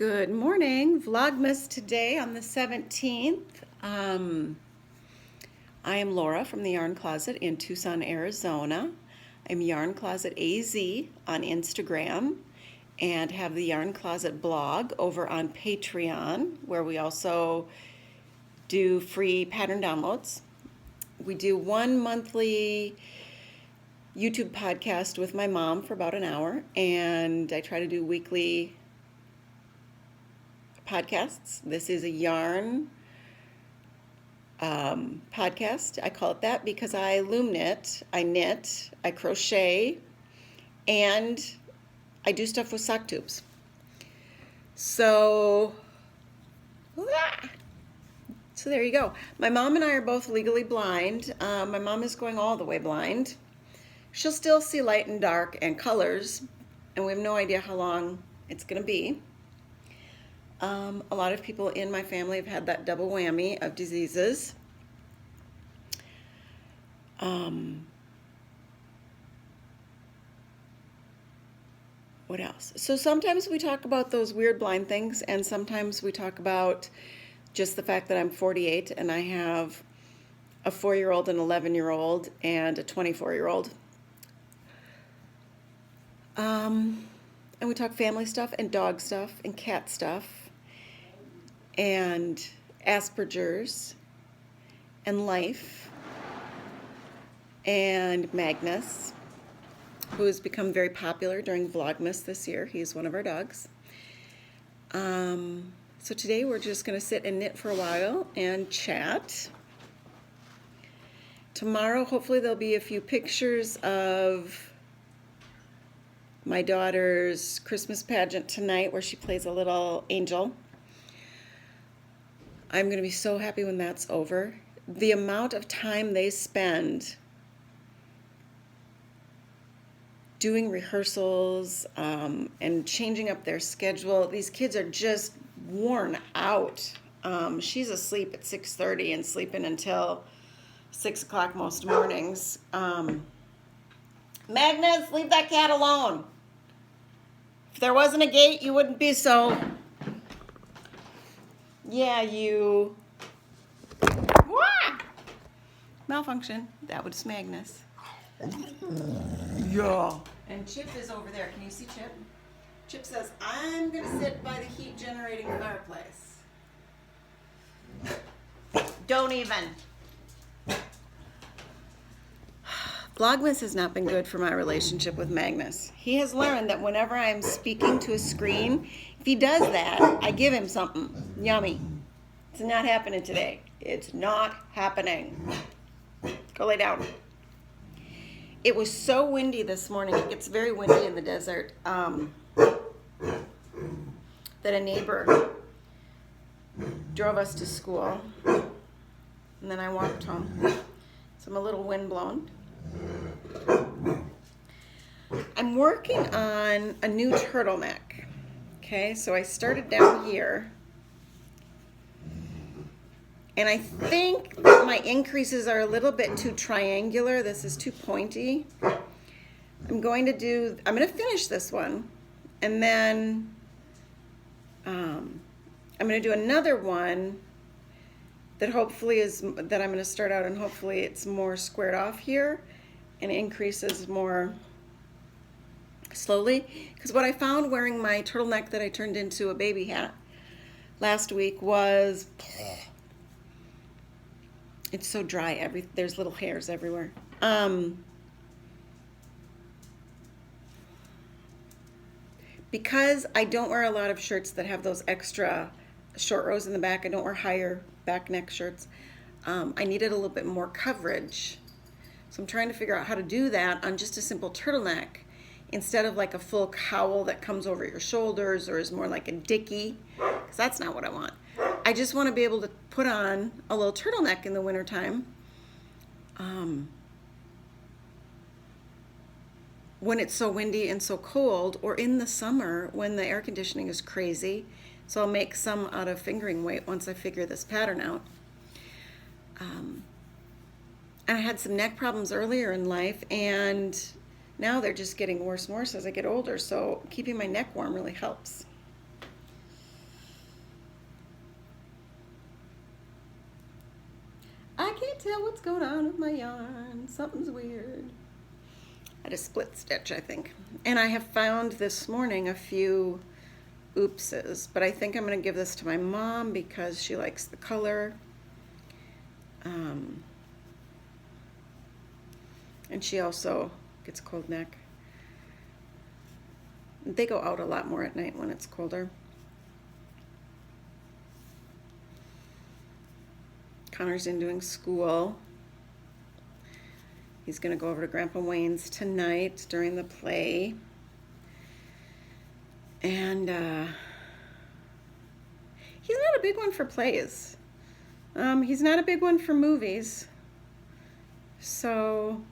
Good morning. Vlogmas today on the 17th. I am Laura from the Yarn Closet in Tucson, Arizona. I'm Yarn Closet AZ on Instagram and have the Yarn Closet blog over on Patreon, where we also do free pattern downloads. We do one monthly YouTube podcast with my mom for about an hour, and I try to do weekly podcasts. This is a yarn podcast. I call it that because I loom knit, I knit, I crochet, and I do stuff with sock tubes. So there you go. My mom and I are both legally blind. My mom is going all the way blind. She'll still see light and dark and colors, and we have no idea how long it's going to be. A lot of people in my family have had that double whammy of diseases. What else? So sometimes we talk about those weird blind things, and sometimes we talk about just the fact that I'm 48 and I have a 4-year-old, an 11-year-old, and a 24-year-old. And we talk family stuff and dog stuff and cat stuff and Asperger's and life and Magnus, who has become very popular during Vlogmas this year. He's one of our dogs. So today we're just going to sit and knit for a while and chat. Tomorrow, hopefully, there'll be a few pictures of my daughter's Christmas pageant tonight, where she plays a little angel. I'm going to be so happy when that's over. The amount of time they spend doing rehearsals and changing up their schedule. These kids are just worn out. She's asleep at 6:30 and sleeping until 6 o'clock most mornings. Magnus, leave that cat alone. If there wasn't a gate, you wouldn't be so... Yeah, you... Wah! Malfunction. That was Magnus. Yeah. And Chip is over there. Can you see Chip? Chip says, I'm going to sit by the heat-generating fireplace. Don't even. Vlogmas has not been good for my relationship with Magnus. He has learned that whenever I'm speaking to a screen, if he does that, I give him something yummy. It's not happening today. It's not happening. Go lay down. It was so windy this morning. It gets very windy in the desert. That a neighbor drove us to school, and then I walked home. So I'm a little windblown. I'm working on a new turtleneck. Okay, so I started down here, and I think that my increases are a little bit too triangular. This is too pointy. I'm going to finish this one, and then I'm going to do another one that hopefully I'm going to start out, and hopefully it's more squared off here and increases more slowly. Because what I found wearing my turtleneck that I turned into a baby hat last week was, it's so dry. There's little hairs everywhere. Because I don't wear a lot of shirts that have those extra short rows in the back, I don't wear higher back neck shirts, I needed a little bit more coverage. So I'm trying to figure out how to do that on just a simple turtleneck instead of like a full cowl that comes over your shoulders or is more like a dickie, because that's not what I want. I just want to be able to put on a little turtleneck in the wintertime when it's so windy and so cold, or in the summer when the air conditioning is crazy. So I'll make some out of fingering weight once I figure this pattern out. And I had some neck problems earlier in life, and now they're just getting worse and worse as I get older, so keeping my neck warm really helps. can't tell what's going on with my yarn. Something's weird. I had a split stitch, I think. And I have found this morning a few oopses, but I think I'm going to give this to my mom because she likes the color. And she also gets a cold neck. They go out a lot more at night when it's colder. Connor's in doing school. He's going to go over to Grandpa Wayne's tonight during the play. And he's not a big one for plays. He's not a big one for movies. So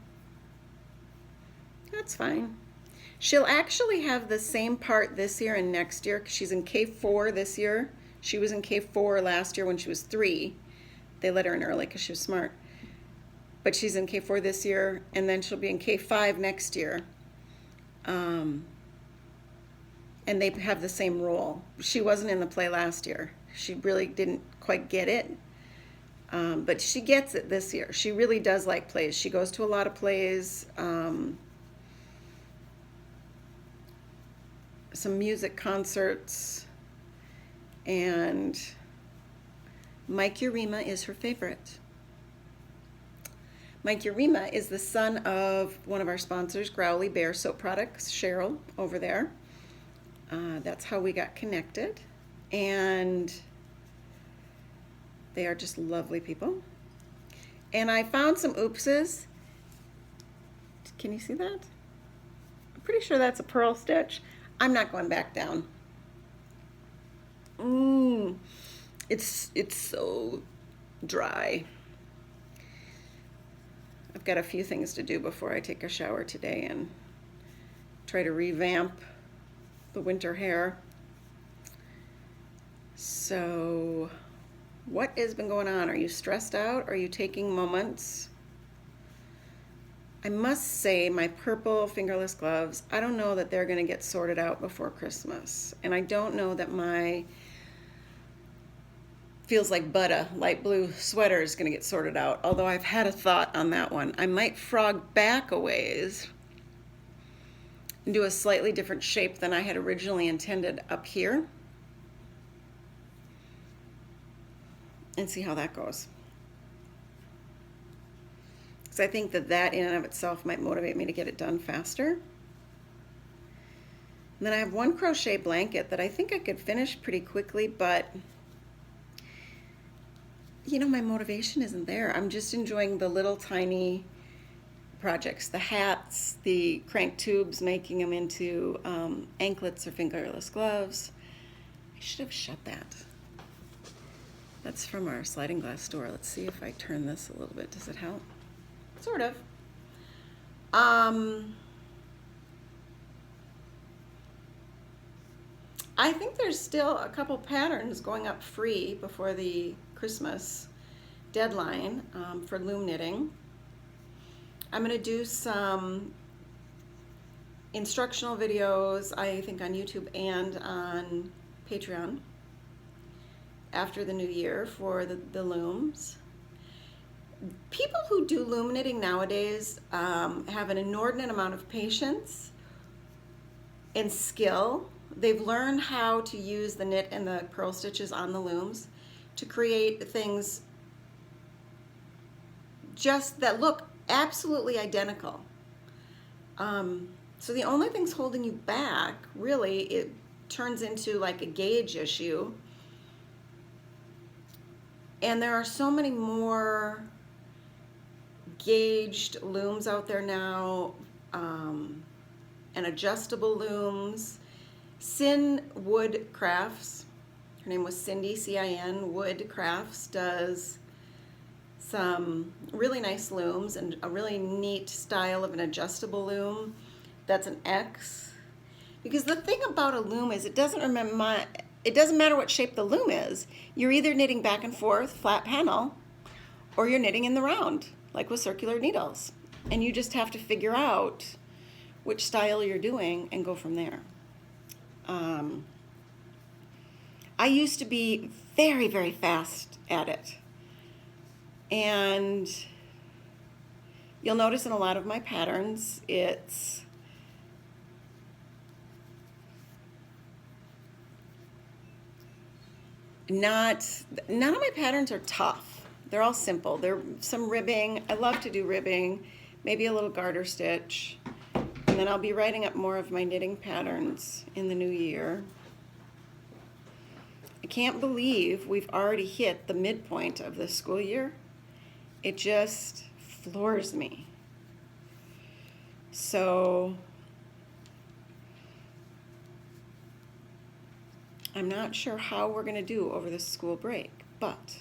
that's fine. She'll actually have the same part this year and next year because she's in K4 this year. She was in K4 last year when she was 3. They let her in early because she was smart. But she's in K4 this year, and then she'll be in K5 next year. And they have the same role. She wasn't in the play last year. She really didn't quite get it. But she gets it this year. She really does like plays. She goes to a lot of plays. Some music concerts, and Mike Urema is her favorite. Mike Urema is the son of one of our sponsors, Growly Bear Soap Products, Cheryl over there. That's how we got connected, and they are just lovely people. And I found some oopses. Can you see that? I'm pretty sure that's a purl stitch. I'm not going back down. It's so dry. I've got a few things to do before I take a shower today and try to revamp the winter hair. So, what has been going on? Are you stressed out? Are you taking moments? I must say my purple fingerless gloves, I don't know that they're going to get sorted out before Christmas. And I don't know that my feels like butter light blue sweater is going to get sorted out, although I've had a thought on that one. I might frog back a ways and do a slightly different shape than I had originally intended up here and see how that goes. I think that in and of itself might motivate me to get it done faster. And then I have one crochet blanket that I think I could finish pretty quickly, but you know, my motivation isn't there. I'm just enjoying the little tiny projects, the hats, the crank tubes, making them into anklets or fingerless gloves. I should have shut that. That's from our sliding glass store. Let's see if I turn this a little bit. Does it help? Sort of. I think there's still a couple patterns going up free before the Christmas deadline for loom knitting. I'm going to do some instructional videos, I think on YouTube and on Patreon after the new year for the looms. People who do loom knitting nowadays have an inordinate amount of patience and skill. They've learned how to use the knit and the purl stitches on the looms to create things just that look absolutely identical. So the only things holding you back, really, it turns into like a gauge issue. And there are so many more gauged looms out there now, and adjustable looms. Sin Wood Crafts, her name was Cindy, C-I-N, Wood Crafts, does some really nice looms and a really neat style of an adjustable loom that's an X. Because the thing about a loom is it doesn't matter what shape the loom is. You're either knitting back and forth, flat panel, or you're knitting in the round, like with circular needles. And you just have to figure out which style you're doing and go from there. I used to be very, very fast at it. And you'll notice in a lot of my patterns, it's none of my patterns are tough. They're all simple. There's some ribbing. I love to do ribbing, maybe a little garter stitch. And then I'll be writing up more of my knitting patterns in the new year. I can't believe we've already hit the midpoint of the school year. It just floors me. So I'm not sure how we're going to do over the school break, but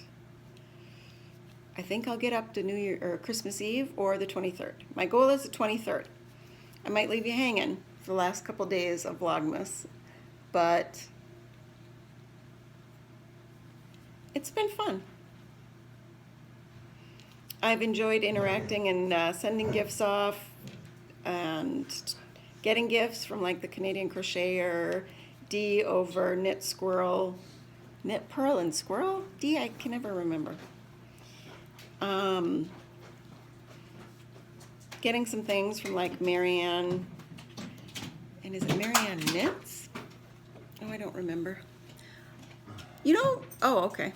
I think I'll get up to New Year or Christmas Eve or the 23rd. My goal is the 23rd. I might leave you hanging for the last couple days of Vlogmas, but it's been fun. I've enjoyed interacting and sending gifts off and getting gifts from like the Canadian Crocheter, D over Knit Squirrel, Knit Pearl and Squirrel? D, I can never remember. Getting some things from like Marianne, and is it Marianne Knits? Oh, I don't remember. You know, oh, okay.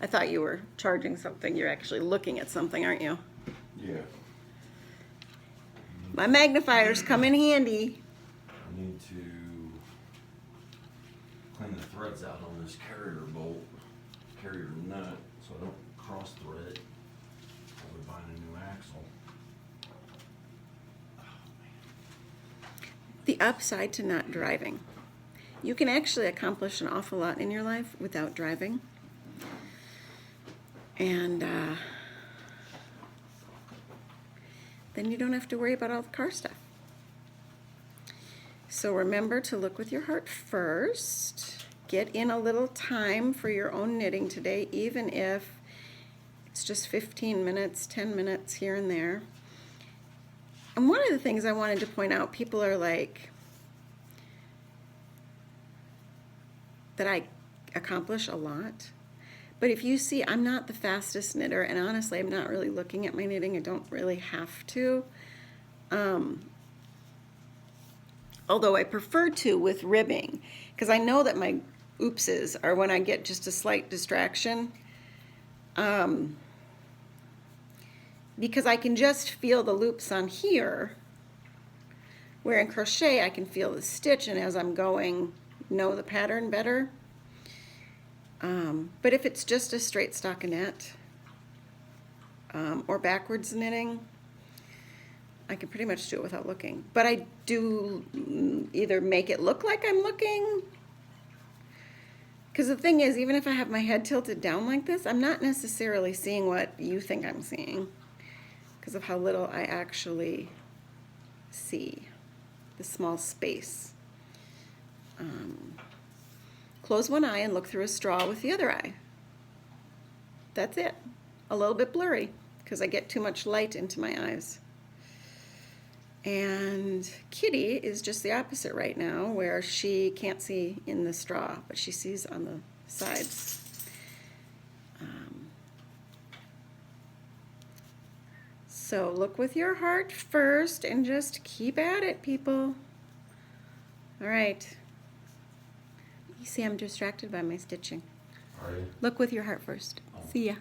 I thought you were charging something. You're actually looking at something, aren't you? Yeah. My magnifier's come in handy. I need to clean the threads out on this carrier nut, so I don't cross thread. I'll be buying a new axle. Oh, man. The upside to not driving. You can actually accomplish an awful lot in your life without driving. And then you don't have to worry about all the car stuff. So remember to look with your heart first. Get in a little time for your own knitting today, even if it's just 15 minutes, 10 minutes here and there. And one of the things I wanted to point out, people are like, that I accomplish a lot. But if you see, I'm not the fastest knitter, and honestly, I'm not really looking at my knitting. I don't really have to. Although I prefer to with ribbing, because I know that my oopses are when I get just a slight distraction. Because I can just feel the loops on here, where in crochet I can feel the stitch, and as I'm going, know the pattern better. But if it's just a straight stockinette or backwards knitting, I can pretty much do it without looking. But I do either make it look like I'm looking, because the thing is, even if I have my head tilted down like this, I'm not necessarily seeing what you think I'm seeing because of how little I actually see, the small space. Close one eye and look through a straw with the other eye. That's it. A little bit blurry because I get too much light into my eyes. And Kitty is just the opposite right now, where she can't see in the straw, but she sees on the sides. So look with your heart first and just keep at it, people. All right. You see, I'm distracted by my stitching. Are you? Look with your heart first. See ya.